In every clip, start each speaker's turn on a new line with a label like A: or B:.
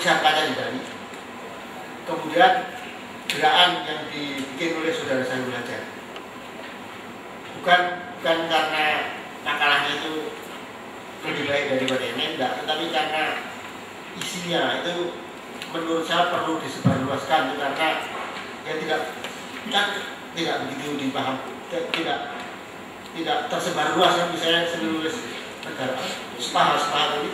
A: wisatanya di Bali. Kemudian gerakan yang dibikin oleh saudara saya belajar. Bukan karena makalahnya itu lebih baik daripada ini, enggak, tetapi karena isinya itu menurut saya perlu disebarluaskan, karena ya tidak begitu dipaham, tidak tersebar luas kan, misalnya seluruh negara sepaha tadi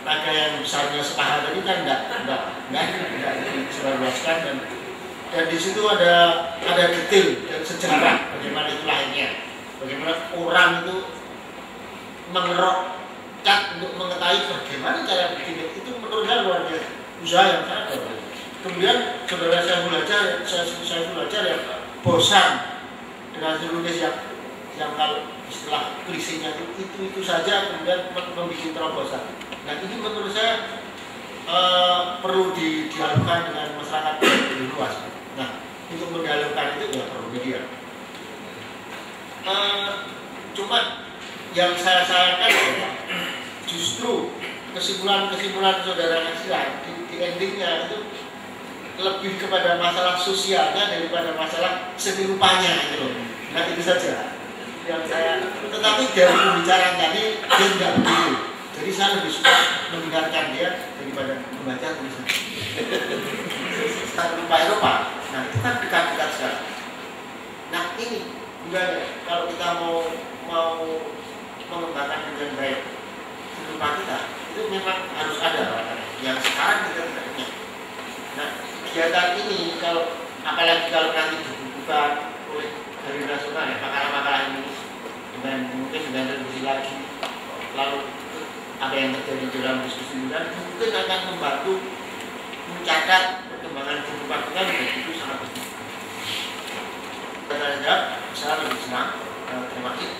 A: naga yang besarnya sepaha tadi kan tidak disebarluaskan, dan di situ ada detail dan sejarah bagaimana itu lahirnya, bagaimana orang itu mengerok cat untuk mengetahui bagaimana cara bikin itu, menurut saya luar biasa, usaha yang sangat luar biasa. Kemudian saudara saya belajar ya bosan dengan menulis yang kalau istilah klisenya itu saja, kemudian membuat terobosan. Nah ini menurut saya perlu didialogkan dengan masyarakat lebih luas. Nah untuk mendialogkan itu ya perlu media. Cuma yang saya sayangkan adalah justru kesimpulan saudara Nasila di endingnya itu lebih kepada masalah sosialnya daripada masalah seni rupanya gitu loh. Nah itu saja yang saya, tetapi dari pembicaraan tadi dia tidak begitu. Jadi saya lebih suka mendengarkan dia daripada membaca tulisan. Rupa Eropa, nah itu kan dekat-dekat sekali. Nah ini juga kalau kita mau mengembangkan dengan baik rupa kita, itu memang harus ada yang sekarang kita tidak punya. Nah kegiatan ini kalau apalagi kalau nanti dibuka oleh dari nasional ya, makalah-makalah ini mungkin dengan diskusi lagi, lalu apa yang terjadi dalam diskusi dan mungkin akan membantu mencatat perkembangan kehidupan kita, itu sangat penting. Saya lebih senang. Terima kasih.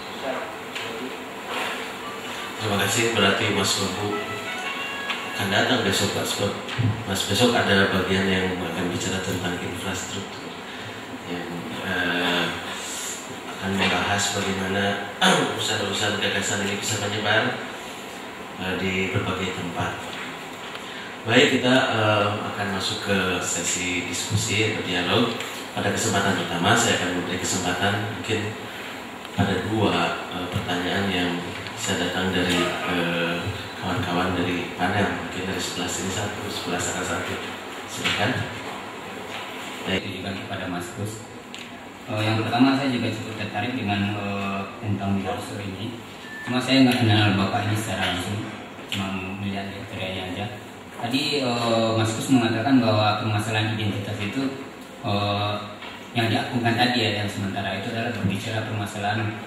B: Terima kasih. Berarti Mas Bambu akan datang besok Pak, sebab Mas besok ada bagian yang akan bicara tentang infrastruktur yang akan membahas bagaimana urusan-urusan gagasan ini bisa menyebar di berbagai tempat. Baik, kita akan masuk ke sesi diskusi atau dialog. Pada kesempatan pertama saya akan memberi kesempatan mungkin pada dua pertanyaan yang saya datang dari kawan-kawan dari panel, mungkin dari sebelah sini satu, sebelah sana satu. Silakan.
C: Itu juga kepada Mas Gus. Yang pertama saya juga cukup tertarik dengan tentang Biharso ini. Cuma saya nggak kenal Bapak ini secara langsung, cuma melihat kriterianya aja. Tadi Mas Gus mengatakan bahwa permasalahan identitas itu yang diakukan tadi ya, yang sementara itu adalah berbicara permasalahan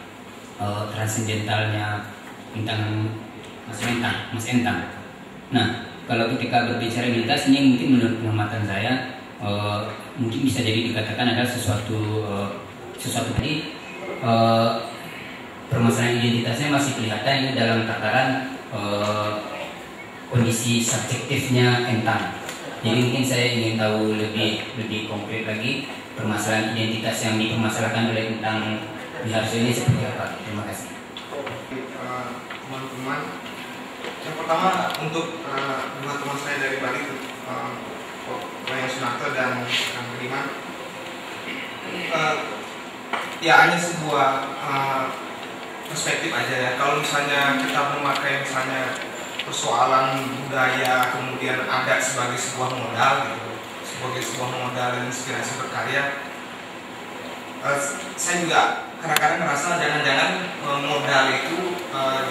C: transendentalnya tentang Mas Entang. Nah, kalau ketika berbicara identitas ini mungkin menurut pengamatan saya mungkin bisa jadi dikatakan adalah sesuatu tadi permasalahan identitasnya masih kelihatan ini dalam tataran kondisi subjektifnya Entang. Jadi mungkin saya ingin tahu lebih konkret lagi permasalahan identitas yang dipermasalahkan oleh Entang Biharso ini seperti apa. Terima kasih.
D: Teman-teman, yang pertama untuk dua teman saya dari Bali, Wayan Sunarto dan Kang Budiman, ya hanya sebuah perspektif aja ya. Kalau misalnya kita memakai misalnya persoalan budaya kemudian adat sebagai sebuah modal gitu, sebagai sebuah modal dan inspirasi berkarya, saya juga kadang-kadang merasa jangan-jangan modal itu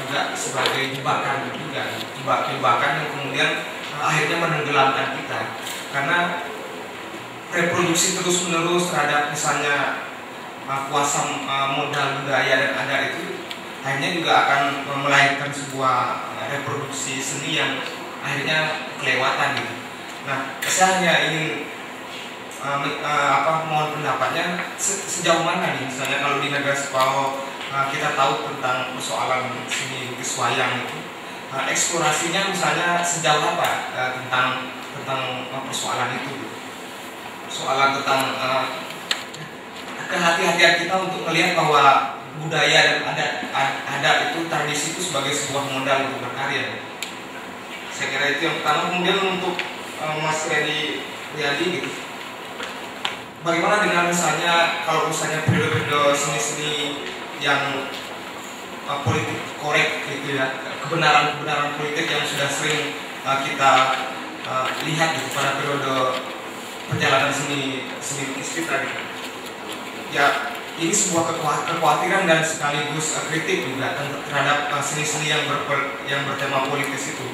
D: juga sebagai jebakan juga, jebakan yang kemudian akhirnya menenggelamkan kita, karena reproduksi terus-menerus terhadap misalnya kuasa modal budaya dan adat itu akhirnya juga akan melahirkan sebuah reproduksi seni yang akhirnya kelewatan gitu. Nah, saya hanya ingin mohon pendapatnya sejauh mana nih misalnya kalau di negara Sepau kita tahu tentang persoalan seni lukis wayang itu, eksplorasinya misalnya sejauh apa tentang persoalan itu, soalan tentang kehati-hatian kita untuk melihat bahwa budaya dan adat itu, tradisi itu sebagai sebuah modal untuk berkarya. Saya kira itu yang pertama. Kemudian untuk Mas Riyadi gitu, bagaimana dengan misalnya kalau misalnya periode-periode seni-seni yang politik korek gitu ya, kebenaran politik yang sudah sering kita lihat gitu pada periode perjalanan seni lukis kita gitu. Ya, ini sebuah kekhawatiran dan sekaligus kritik juga terhadap seni-seni yang bertema politis itu.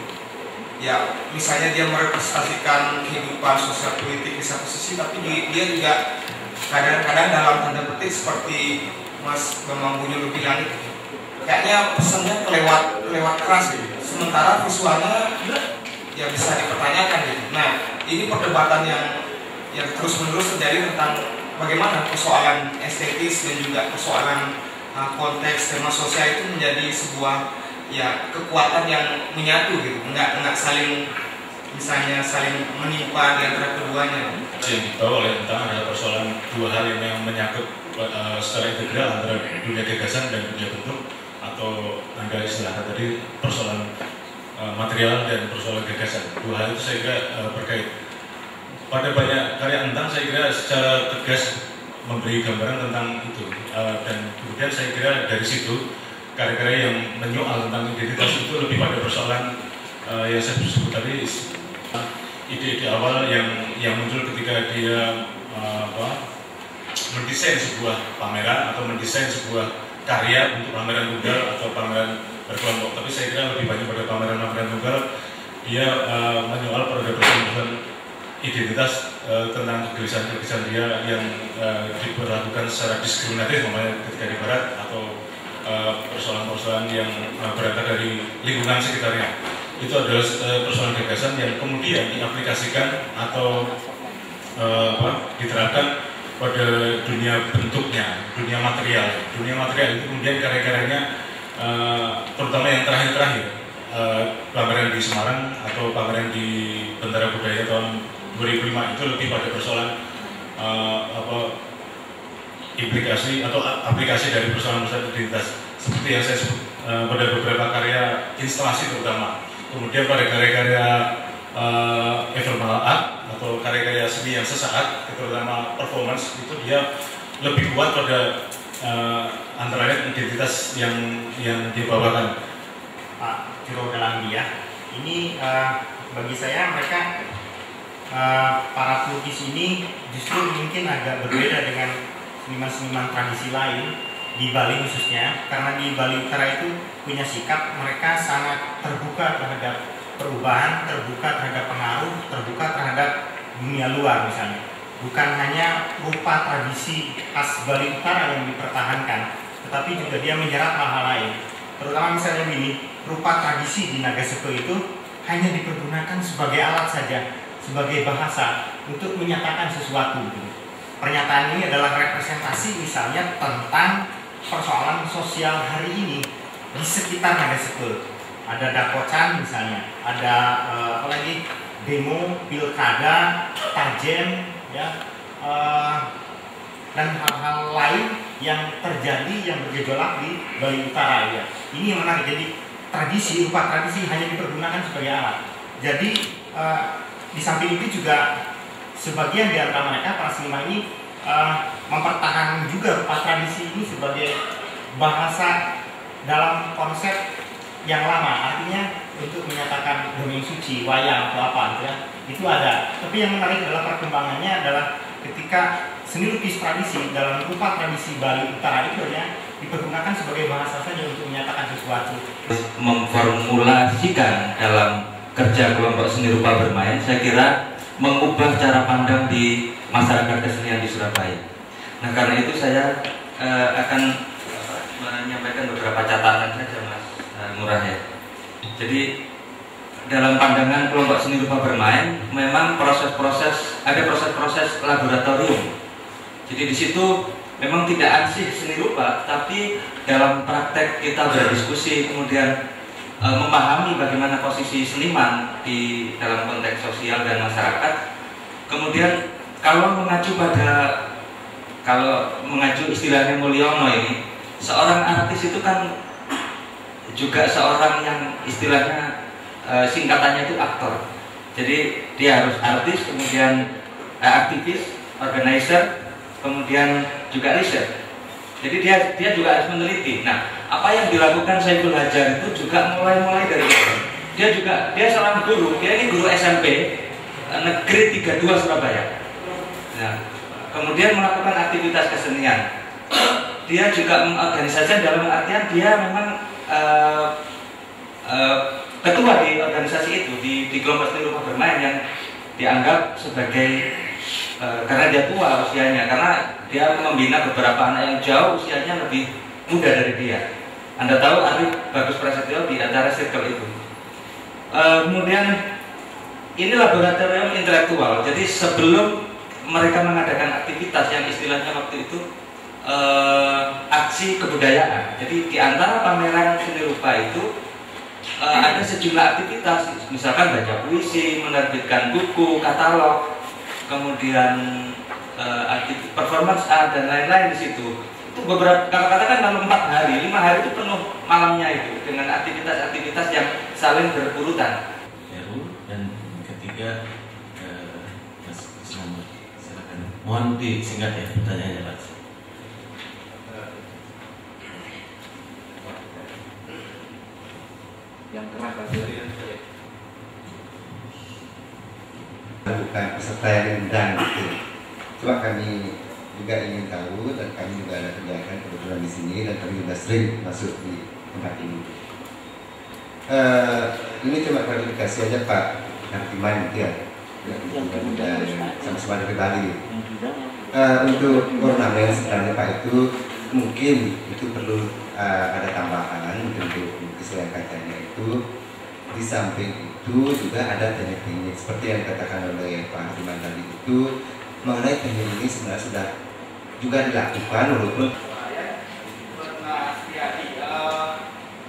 D: Ya, misalnya dia merepresentasikan kehidupan sosial politik di satu sisi, tapi dia juga kadang-kadang dalam tanda petik seperti Mas Bambang Bunyulu bilang itu, kayaknya pesannya kelewat keras gitu. Sementara visualnya ya bisa dipertanyakan gitu. Nah, ini perdebatan yang terus-menerus terjadi tentang bagaimana persoalan estetis dan juga persoalan konteks tema sosial itu menjadi sebuah ya kekuatan yang menyatu gitu, nggak saling menimpa di antara keduanya.
E: Yang dibawa oleh tentang adalah persoalan dua hal yang menyangkut secara integral antara dunia gagasan dan dunia bentuk, atau Anda istilahkan tadi persoalan material dan persoalan gagasan. Dua hal itu saya kira berkait. Pada banyak karya Entang saya kira secara tegas memberi gambaran tentang itu, dan kemudian saya kira dari situ karya-karya yang menyoal tentang identitas itu lebih pada persoalan yang saya sebut tadi, ide-ide awal yang muncul ketika dia mendesain sebuah pameran atau mendesain sebuah karya untuk pameran tunggal atau pameran berkelompok. Tapi saya kira lebih banyak pada pameran tunggal dia menyoal pada persoalan identitas tentang kegelisahan dia yang diperlakukan secara diskriminatif, namanya ketika di barat, atau persoalan-persoalan yang berangkat dari lingkungan sekitarnya. Itu adalah persoalan gagasan yang kemudian diaplikasikan atau diterapkan pada dunia bentuknya, dunia material. Dunia material itu kemudian karya-karyanya, terutama yang terakhir-terakhir, pameran di Semarang atau pameran di Bentara Budaya tahun 2005 itu lebih pada persoalan implikasi atau aplikasi dari persoalan-persoalan identitas, seperti yang saya sebut pada beberapa karya instalasi terutama. Kemudian pada karya-karya ephemeral art atau karya-karya seni yang sesaat, terutama performance, itu dia lebih kuat pada antara lain identitas yang dibawakan.
F: Pak Juro Galandia, ini bagi saya mereka para pelukis ini justru mungkin agak berbeda dengan seniman-seniman tradisi lain di Bali khususnya, karena di Bali Utara itu punya sikap mereka sangat terbuka terhadap perubahan, terbuka terhadap pengaruh, terbuka terhadap dunia luar misalnya. Bukan hanya rupa tradisi khas Bali Utara yang dipertahankan, tetapi juga dia menyerap hal-hal lain. Terutama misalnya begini, rupa tradisi di Nagaseko itu hanya dipergunakan sebagai alat saja, sebagai bahasa untuk menyatakan sesuatu. Pernyataan ini adalah representasi misalnya tentang persoalan sosial hari ini di sekitar Nagaseko. Ada dakocan misalnya, ada apalagi demo, pilkada, tajen, ya, dan hal-hal lain yang terjadi yang bergejolak di Bali Utara. Ya. Ini yang menarik. Jadi tradisi, rupa tradisi hanya dipergunakan sebagai alat. Jadi di samping itu juga sebagian di antara mereka para seniman ini mempertahankan juga rupa tradisi ini sebagai bahasa dalam konsep yang lama, artinya untuk menyatakan dongeng suci, wayang atau apa gitu ya, itu ada. Tapi yang menarik adalah perkembangannya adalah ketika seni lukis tradisi dalam rupa tradisi Bali Utara itu ya dipergunakan sebagai bahasa saja untuk menyatakan sesuatu.
G: Memformulasikan dalam kerja kelompok seni rupa bermain, saya kira mengubah cara pandang di masyarakat kesenian di Surabaya. Nah, karena itu saya akan menyampaikan beberapa catatan saja, Mas Ngurah ya. Jadi dalam pandangan kelompok seni rupa bermain, memang ada proses-proses laboratorium. Jadi di situ memang tidak ansih seni rupa, tapi dalam praktek kita berdiskusi, kemudian memahami bagaimana posisi seniman di dalam konteks sosial dan masyarakat. Kemudian kalau mengacu istilahnya Mulyono ini, seorang artis itu kan juga seorang yang istilahnya singkatannya itu aktor. Jadi dia harus artis, kemudian aktivis, organizer, kemudian juga riset. Jadi dia juga harus meneliti. Nah, apa yang dilakukan Saiful Hajar itu juga mulai dari itu. Dia seorang guru, dia ini guru SMP Negeri 32 Surabaya. Nah, kemudian melakukan aktivitas kesenian. Dia juga mengorganisasi dalam artian dia memang ketua di organisasi itu di kelompok seni rupa bermain yang dianggap sebagai karena dia tua usianya, karena dia membina beberapa anak yang jauh usianya lebih muda dari dia. Anda tahu Arif Bagus Prasetyo di antara circle itu. Kemudian ini laboratorium intelektual. Jadi sebelum mereka mengadakan aktivitas yang istilahnya waktu itu aksi kebudayaan. Jadi di antara pameran seni rupa itu ada sejumlah aktivitas, misalkan baca puisi, menerbitkan buku, katalog, kemudian performance art dan lain-lain di situ. Itu beberapa, kalau katakan dalam 4 hari, 5 hari itu penuh malamnya itu dengan aktivitas-aktivitas yang saling berurutan.
B: Dan ketiga, Mas Slamet, silakan. Mohon disingkat ya pertanyaannya, Pak.
H: Yang kenapa dari
I: bukan peserta yang diundang gitu. Cuma kami juga ingin tahu dan kami juga ada kegiatan kebetulan di sini dan kami juga sering masuk di tempat ini. Ini cuma klarifikasi aja Pak Hartiman gitu ya. Sama-sama dari Bali. Untuk ornamen sebenarnya Pak itu mungkin itu perlu ada tambahan untuk kesesuaian kacanya itu. Di samping itu juga ada teknik-teknik seperti yang dikatakan oleh Pak Hartiman tadi itu, mengenai teknik ini sebenarnya sudah juga dilakukan walaupun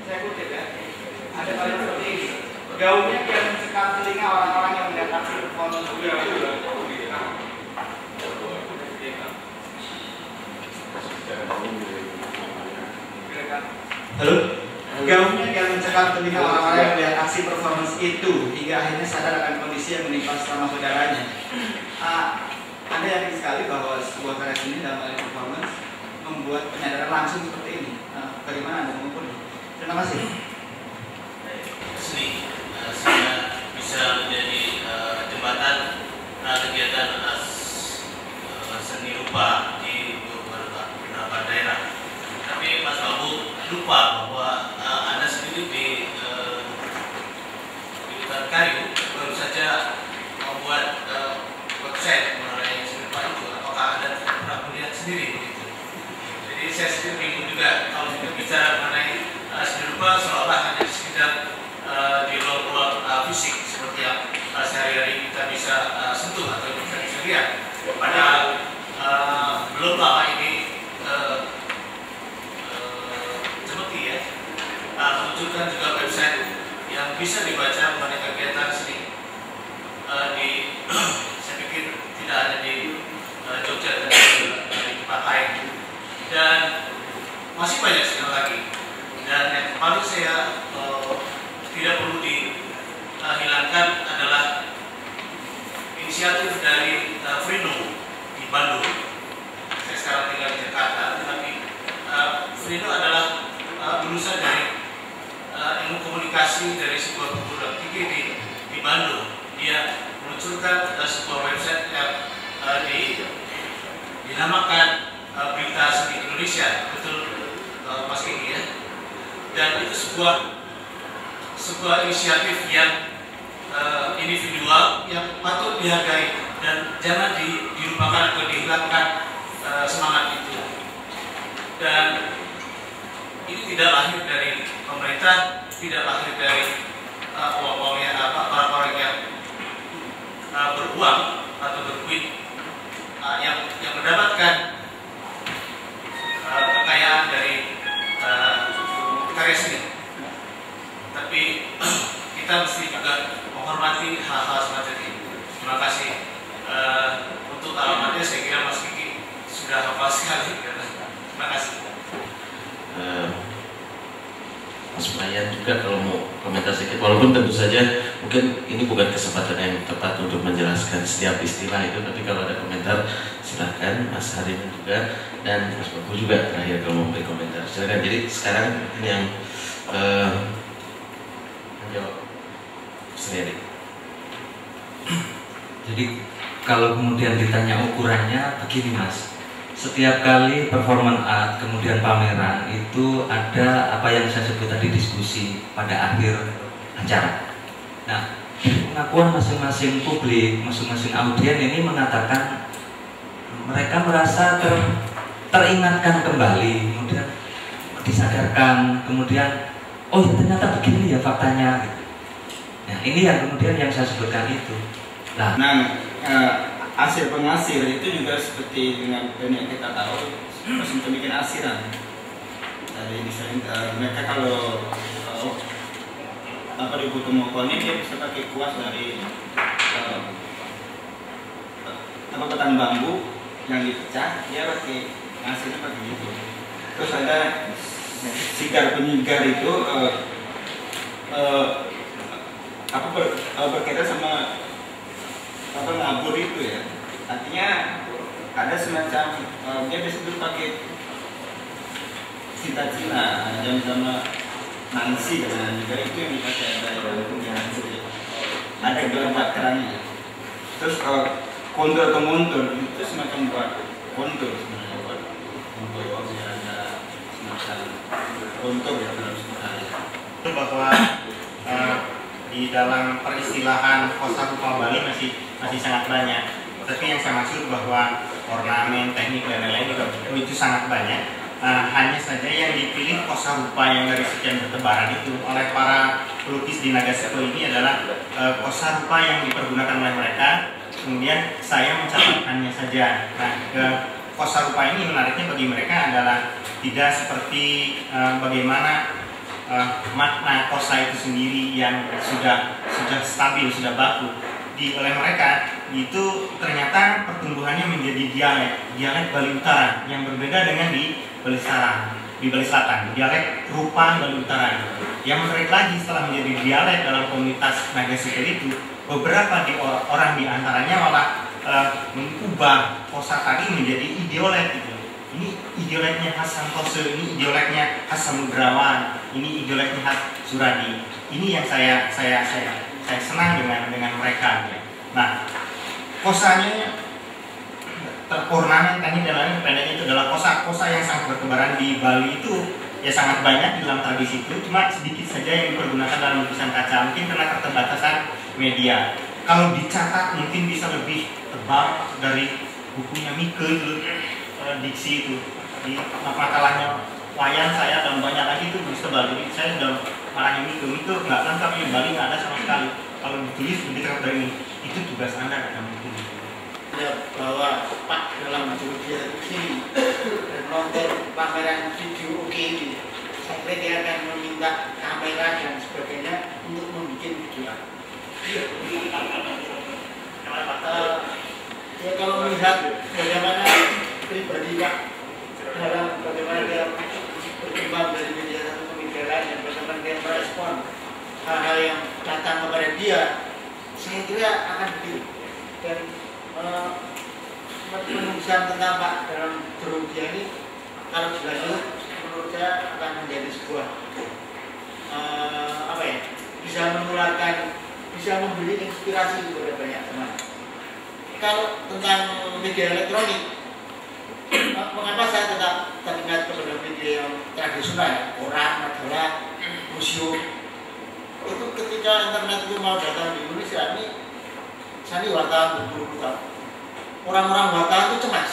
J: saya kutip ya, ada kalimat seperti ini, gaungnya biar mensekap telinga orang-orang yang mendatang performance itu. Halo? Gaungnya biar mencekam telinga orang-orang yang melihat aksi performance itu hingga akhirnya sadar akan kondisi yang menimpa selama saudaranya. Anda yakin sekali bahwa sebuah karya seni dalam hal performance membuat penyadaran langsung seperti ini. Bagaimana Anda mengukurnya? Terima kasih.
B: Seni sehingga bisa menjadi jembatan kegiatan seni rupa di beberapa daerah. Tapi Mas Babu lupa bahwa Anda sendiri di Hutan Kayu baru saja membuat website mengenai seni rupa itu. Apakah Anda pernah melihat sendiri begitu? Jadi saya sendiri bingung juga kalau kita bicara mengenai seni rupa seolah hanya sekedar di ruang fisik seperti yang sehari-hari kita bisa sentuh atau bisa lihat. Padahal belum lama ini menunjukkan juga website yang bisa dibaca mengenai kegiatan seni di saya pikir tidak ada di Jogja dan di tempat lain, dan masih banyak sekali lagi. Dan yang paling saya tidak perlu dihilangkan adalah inisiatif dari Frino di Bandung. Saya sekarang tinggal di Jakarta, tetapi Frino adalah lulusan dari ilmu komunikasi dari sebuah perguruan tinggi di Bandung. Dia meluncurkan sebuah website yang dinamakan Berita Seni Indonesia, betul Mas Kiki ya? Dan itu sebuah inisiatif yang individual yang patut dihargai dan jangan dilupakan atau dihilangkan semangat itu. Dan ini tidak lahir dari pemerintah, tidak lahir dari orang-orang yang beruang atau berduit yang mendapatkan kekayaan dari karya seni. Tapi kita mesti juga menghormati hal-hal semacam ini. Terima kasih untuk alamatnya. Saya kira Mas Kiki sudah hafal sekali. Terima kasih. Mas Mayan juga kalau mau komentar sedikit, walaupun tentu saja mungkin ini bukan kesempatan yang tepat untuk menjelaskan setiap istilah itu, tapi kalau ada komentar silahkan Mas Harim juga dan Mas Babu juga terakhir kalau mau beri komentar silakan. Jadi sekarang ini yang menjawab sendiri.
G: Jadi kalau kemudian ditanya ukurannya begini Mas, setiap kali performance art kemudian pameran itu ada apa yang saya sebut tadi diskusi pada akhir acara. Nah, pengakuan masing-masing publik, masing-masing audien ini mengatakan mereka merasa teringatkan kembali, kemudian disadarkan, kemudian oh ya ternyata begini ya faktanya. Nah ini yang kemudian yang saya sebutkan itu. Nah,
J: hasil pengasir itu juga seperti dengan yang kita tahu masih bikin asiran dari misalnya mereka kalau dibutuh mokolnya dia bisa pakai kuas dari batang bambu yang dipecah, dia pakai asirnya pakai gitu. Terus ada sigar penyigar itu berkaitan sama ngabur itu ya, artinya ada semacam dia biasa dulu pakai cinta Cina dan sama Nancy dan juga itu yang dipakai ada yang punya ada gelombang kerangnya. Terus kontur atau montur itu semacam buat kontur sebenarnya, buat kontur ada semacam kontur ya dalam sebenarnya.
F: Itu bahwa di dalam peristilahan kosa rupa Bali masih sangat banyak. Tapi yang saya maksud bahwa ornamen, teknik dan lain-lain juga itu sangat banyak. Hanya saja yang dipilih kosa rupa yang dari sekian bertebaran itu oleh para pelukis di Nagaseko ini adalah kosa rupa yang dipergunakan oleh mereka. Kemudian saya mencatatkannya saja. Nah, kosa rupa ini menariknya bagi mereka adalah tidak seperti bagaimana makna kosa itu sendiri yang sudah stabil, sudah baku. Oleh mereka itu ternyata pertumbuhannya menjadi dialek Bali Utara yang berbeda dengan di Bali Selatan, dialek rupa Bali Utara. Yang menarik lagi setelah menjadi dialek dalam komunitas Nagaseko itu, beberapa orang di antaranya malah mengubah kosa tadi menjadi ideolek gitu. Ini ideoleknya khas Santoso, ini ideoleknya khas Samudrawan, ini ideoleknya khas Suradi. Ini yang saya senang dengan mereka. Nah, kosanya terornamen teknik dan lain pendeknya itu adalah kosa yang sangat bertebaran di Bali itu ya sangat banyak di dalam tradisi itu, cuma sedikit saja yang dipergunakan dalam lukisan kaca, mungkin karena keterbatasan media. Kalau dicatat mungkin bisa lebih tebal dari bukunya Mike itu, diksi itu di makalahnya wayang saya dan banyak lagi itu bisa tebal. Jadi saya sudah malahnya Mike nggak lengkap di Bali, nggak ada sama sekali. Kalau ditulis lebih terang dari ini, itu tugas Anda kata mungkin.
A: Ya, bahwa Pak dalam Jogja ini menonton pameran video ini, saya kira dia akan meminta kamera dan sebagainya untuk membuat video. Ya kalau melihat bagaimana pribadi Pak dalam bagaimana dia berkembang dari media satu ke media lain dan bagaimana dia merespon hal-hal yang datang kepada dia, saya kira akan begitu. Dan penulisan tentang Pak dalam Jogja ini kalau dilanjut menurut saya akan menjadi sebuah bisa menularkan, bisa memberi inspirasi kepada banyak teman. Kalau tentang media elektronik, mengapa saya tetap teringat kepada media yang tradisional, koran, majalah, museum. Itu ketika internet itu mau datang di Indonesia ini, saya ini wartawan berpuluh tahun. Orang-orang wartawan itu cemas.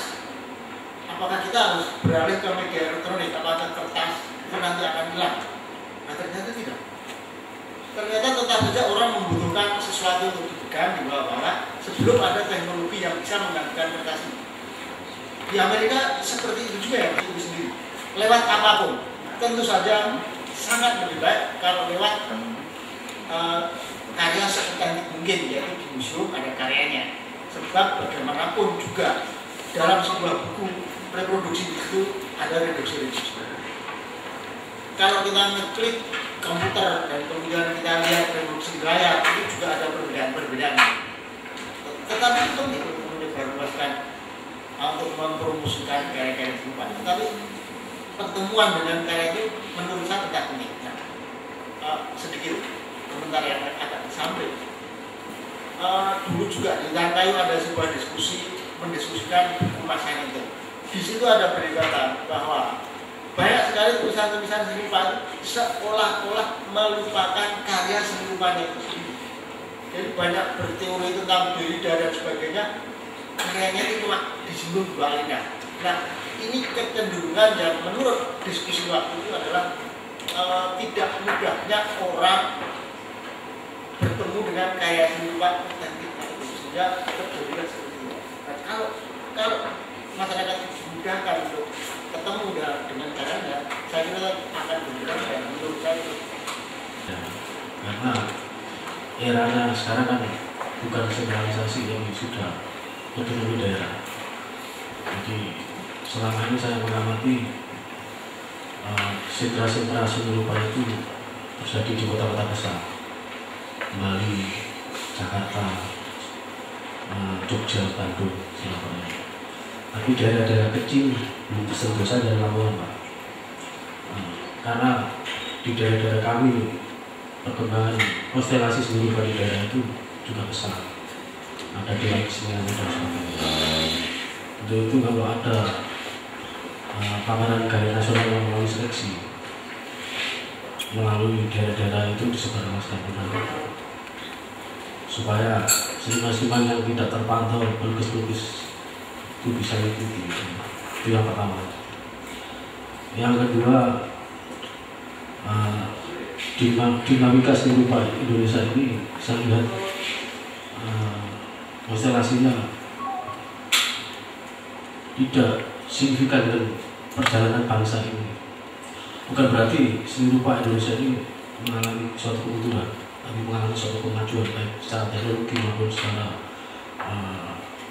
A: Apakah kita harus beralih ke media elektronik? Apakah kertas itu nanti akan hilang? Nah ternyata tidak. Ternyata tetap saja orang membutuhkan sesuatu untuk dipegang di bawah-bawah sebelum ada teknologi yang bisa menggantikan kertas ini. Di Amerika seperti itu juga ya, itu sendiri. Lewat apapun, tentu saja sangat lebih baik kalau lewat karya seotentik mungkin, yaitu di museum ada karyanya. Sebab bagaimanapun juga dalam sebuah buku reproduksi itu ada reduksi. Kalau kita ngeklik komputer dan kemudian kita lihat reproduksi layar itu juga ada perbedaan-perbedaan. Tetapi itu penting untuk menyebarluaskan untuk mempromosikan karya-karya seniman. Tetapi pertemuan dengan karya itu menurut saya tidak penting. Sedikit komentar yang agak disampaikan. Dulu juga di Lantayu ada sebuah diskusi mendiskusikan pemasangan itu. Di situ ada perdebatan bahwa banyak sekali tulisan-tulisan seniman seolah-olah melupakan karya senimannya itu sendiri. Jadi banyak berteori tentang Derrida dan sebagainya, karyanya itu cuma disinggung dua lidah. Nah, ini kecenderungan yang menurut diskusi waktu itu adalah tidak mudahnya orang bertemu dengan karya seniman otentik sehingga terjadi seperti itu. Nah, kalau masyarakat dimudahkan untuk ketemu dengan caranya, saya kira akan berjalan dan menurut saya.
B: Ya, karena eranya sekarang kan bukan sentralisasi yang sudah otonomi daerah. Jadi selama ini saya mengamati sentra-sentra seni rupa itu terjadi di kota-kota besar, Bali, Jakarta, Jogja, Bandung, Surabaya. Tapi daerah-daerah kecil belum tersentuh saja Lamongan, Pak. Karena di daerah-daerah kami perkembangan konstelasi seni rupa di daerah itu juga besar. Ada Dewan Kesenian dan sebagainya. Untuk itu kalau ada pameran karya nasional yang melalui seleksi melalui daerah-daerah itu disebarluaskan supaya seniman-seniman yang tidak terpantau pelukis-pelukis itu bisa ikuti. Itu yang pertama. Yang kedua, dinamika seni rupa Indonesia ini saya lihat konstelasinya tidak signifikan dengan perjalanan bangsa ini. Bukan berarti seni rupa Indonesia ini mengalami suatu keuntungan, tapi mengalami suatu kemajuan baik secara teknologi maupun secara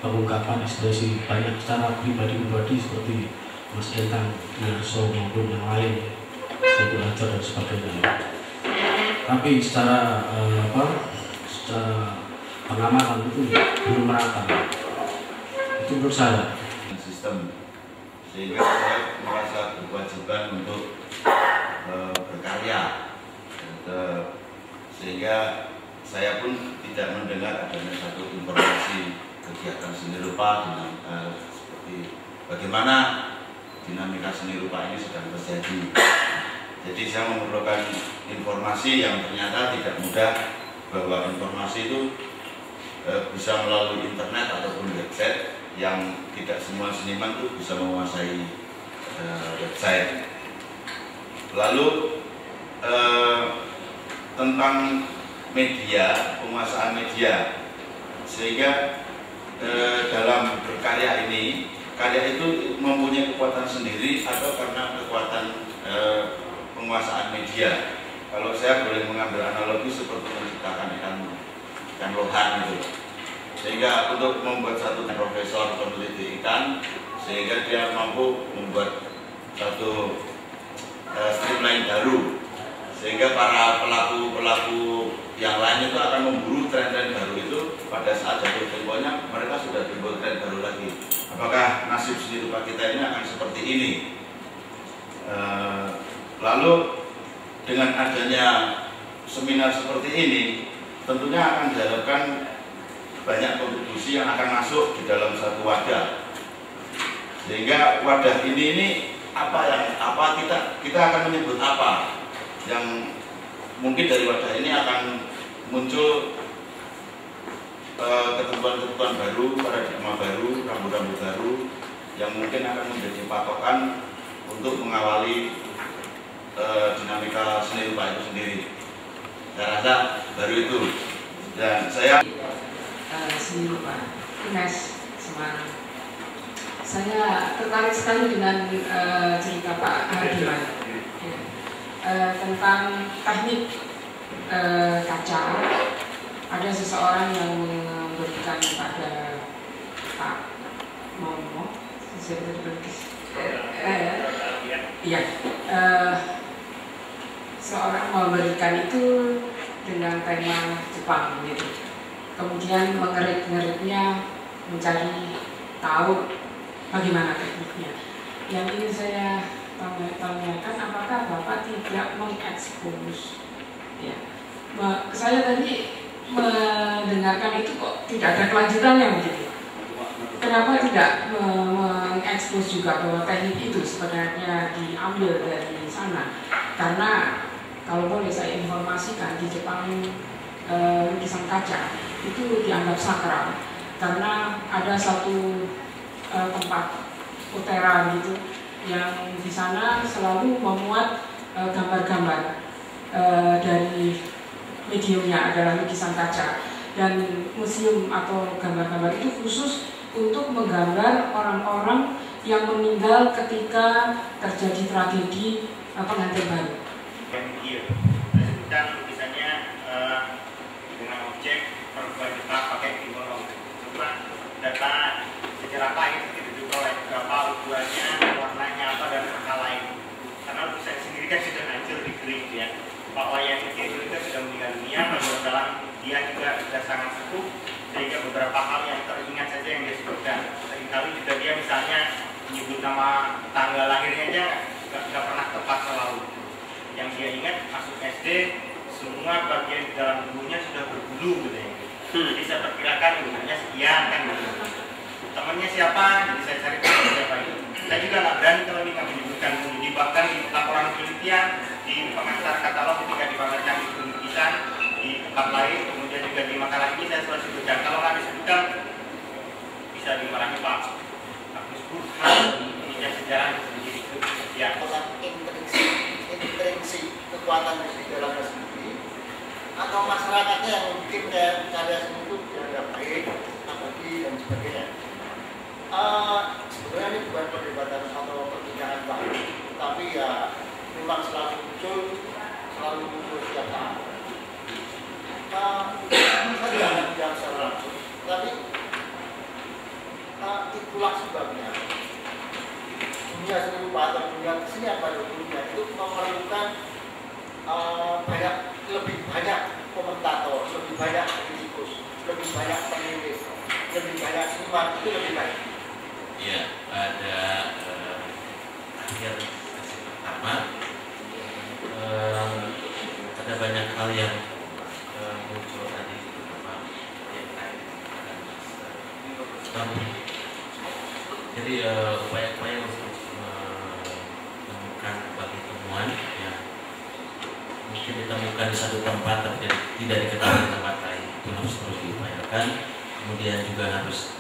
B: pengungkapan ekspresi banyak secara pribadi-pribadi seperti Mas Entang, Narso maupun yang lain, seperti Belajar dan sebagainya. Tapi secara secara pengamatan itu belum merata. Itu menurut saya.
H: Sistem, sehingga saya merasa berkewajiban untuk berkarya, sehingga saya pun tidak mendengar adanya satu informasi kegiatan seni rupa dengan seperti bagaimana dinamika seni rupa ini sedang terjadi. Jadi saya memerlukan informasi yang ternyata tidak mudah, bahwa informasi itu bisa melalui internet ataupun website, yang tidak semua seniman itu bisa menguasai website. Lalu tentang media, penguasaan media, sehingga dalam berkarya ini, karya itu mempunyai kekuatan sendiri atau karena kekuatan penguasaan media. Kalau saya boleh mengambil analogi seperti menciptakan ikan lohan gitu. Sehingga untuk membuat satu profesor peneliti ikan, sehingga dia mampu membuat satu streamline baru, sehingga para pelaku yang lain itu akan memburu tren-tren baru itu. Pada saat jatuh temponya mereka sudah timbul tren baru lagi. Apakah nasib seni rupa kita ini akan seperti ini? Lalu dengan adanya seminar seperti ini, tentunya akan diharapkan banyak kontribusi yang akan masuk di dalam satu wadah, sehingga wadah ini apa kita akan menyebut apa yang mungkin dari wadah ini akan muncul ketentuan-ketentuan baru, paradigma baru, rambu-rambu baru yang mungkin akan menjadi patokan untuk mengawali dinamika seni rupa itu sendiri. Saya rasa baru itu, dan saya
K: seni rupa UNES Semarang. Saya tertarik sekali dengan cerita Pak Hardiman tentang teknik kaca. Ada seseorang yang memberikan kepada Pak Momo, seseorang memberikan itu dengan tema Jepang gitu. Kemudian mengerik-ngeriknya, mencari tahu bagaimana tekniknya. Yang ingin saya tanyakan, apakah Bapak tidak mengekspos? Ya, saya tadi mendengarkan itu kok tidak ada kelanjutannya begitu. Kenapa tidak mengekspos juga bahwa teknik itu sebenarnya diambil dari sana? Karena kalau boleh saya informasikan, di Jepang lukisan kaca itu dianggap sakral karena ada satu tempat utara gitu yang di sana selalu memuat gambar-gambar dari mediumnya adalah lukisan kaca, dan museum atau gambar-gambar itu khusus untuk menggambar orang-orang yang meninggal ketika terjadi tragedi pengantin baru.
F: Dan lukisannya dengan objek perempuan Jepang pakai kimono. Cuma data sejarah lain itu juga oleh berapa ukurannya, warnanya apa dan angka lain. Karena lukisan sendiri kan sudah hancur di kering ya. Pak Wayan itu juga sudah meninggal dunia, bahwa dalam dia juga sudah sangat sepuh, sehingga beberapa hal yang teringat saja yang dia sebutkan. Seringkali juga dia misalnya menyebut nama tanggal lahirnya aja nggak pernah tepat selalu. Yang dia ingat masuk SD, semua bagian di dalam tubuhnya sudah berbulu gitu ya. Jadi saya perkirakan umurnya sekian kan gitu. Temannya siapa? Jadi saya cari tahu siapa itu. Saya juga nggak berani kalau ini nggak menyebutkan dulu. Bahkan di laporan penelitian, di pengantar katalog ketika dipamerkan di lukisan di tempat lain, kemudian juga di makalah ini saya selalu sebutkan. Kalau nggak disebutkan bisa dimarahi Pak Agus Burhan, ini sejarah sendiri itu. Ya,
A: interaksi kekuatan di dalamnya sendiri, atau masyarakatnya yang bikin karya seni itu dianggap baik, abadi dan sebagainya. Sebenarnya ini bukan perdebatan atau perbincangan baru, tapi ya memang selalu muncul setiap saat. Saya tidak bilang secara langsung, tapi itulah sebabnya dunia seni rupa atau dunia kesenian pada umumnya itu memerlukan lebih banyak komentator, lebih banyak kritikus, lebih banyak penulis, lebih banyak seniman, itu lebih baik.
B: Ya, pada akhir sesi pertama ada banyak hal yang muncul tadi, terutama yang terkait dengan jadi upaya-upaya untuk menemukan berbagai temuan yang mungkin ditemukan di satu tempat tapi tidak diketahui tempat lain, itu harus terus diupayakan. Kemudian juga harus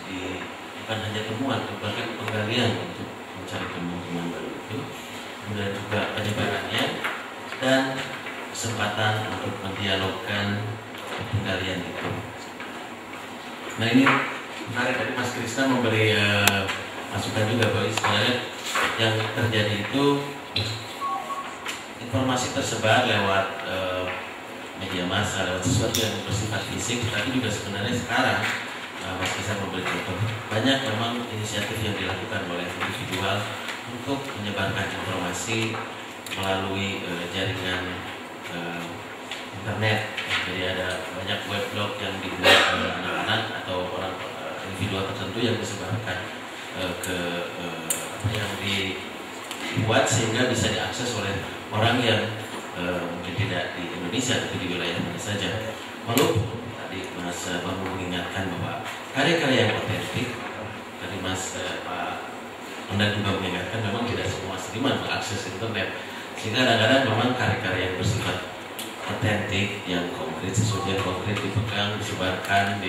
B: bukan hanya temuan, bahkan penggalian untuk mencari temuan baru itu, kemudian juga penyebarannya dan kesempatan untuk mendialogkan penggalian itu. Nah ini menarik, tadi Mas Krisna memberi masukan juga bahwa sebenarnya yang terjadi itu informasi tersebar lewat media massa, lewat sesuatu yang bersifat fisik, tapi juga sebenarnya sekarang Mas Krisna memberi contoh banyak memang inisiatif yang dilakukan oleh individual untuk menyebarkan informasi melalui jaringan internet. Jadi ada banyak weblog yang dibuat oleh anak-anak atau orang individual tertentu yang disebarkan yang dibuat sehingga bisa diakses oleh orang yang mungkin tidak di Indonesia tapi di wilayah mana saja. Walaupun tadi Mas Bambang mengingatkan bahwa karya-karya yang otentik, tadi Mas Pak Anda juga mengingatkan memang tidak semua seniman mengakses internet, sehingga kadang-kadang memang karya-karya yang bersifat otentik, yang konkret, sesuatu yang konkret dipegang, disebarkan,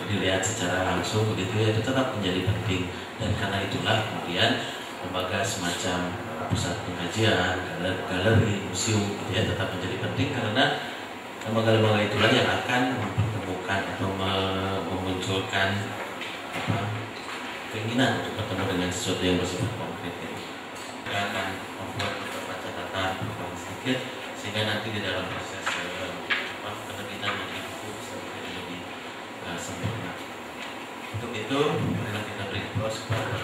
B: dilihat secara langsung begitu ya, itu tetap menjadi penting. Dan karena itulah kemudian lembaga semacam pusat pengajian, galeri, museum gitu ya, tetap menjadi penting karena lembaga-lembaga itulah yang akan mempertemukan atau memunculkan keinginan untuk bertemu dengan sesuatu yang bersifat konkret ya. Kita akan membuat beberapa catatan sedikit sehingga nanti di dalam proses penerbitan menjadi buku bisa lebih sempurna. Untuk itu, marilah kita beri applause kepada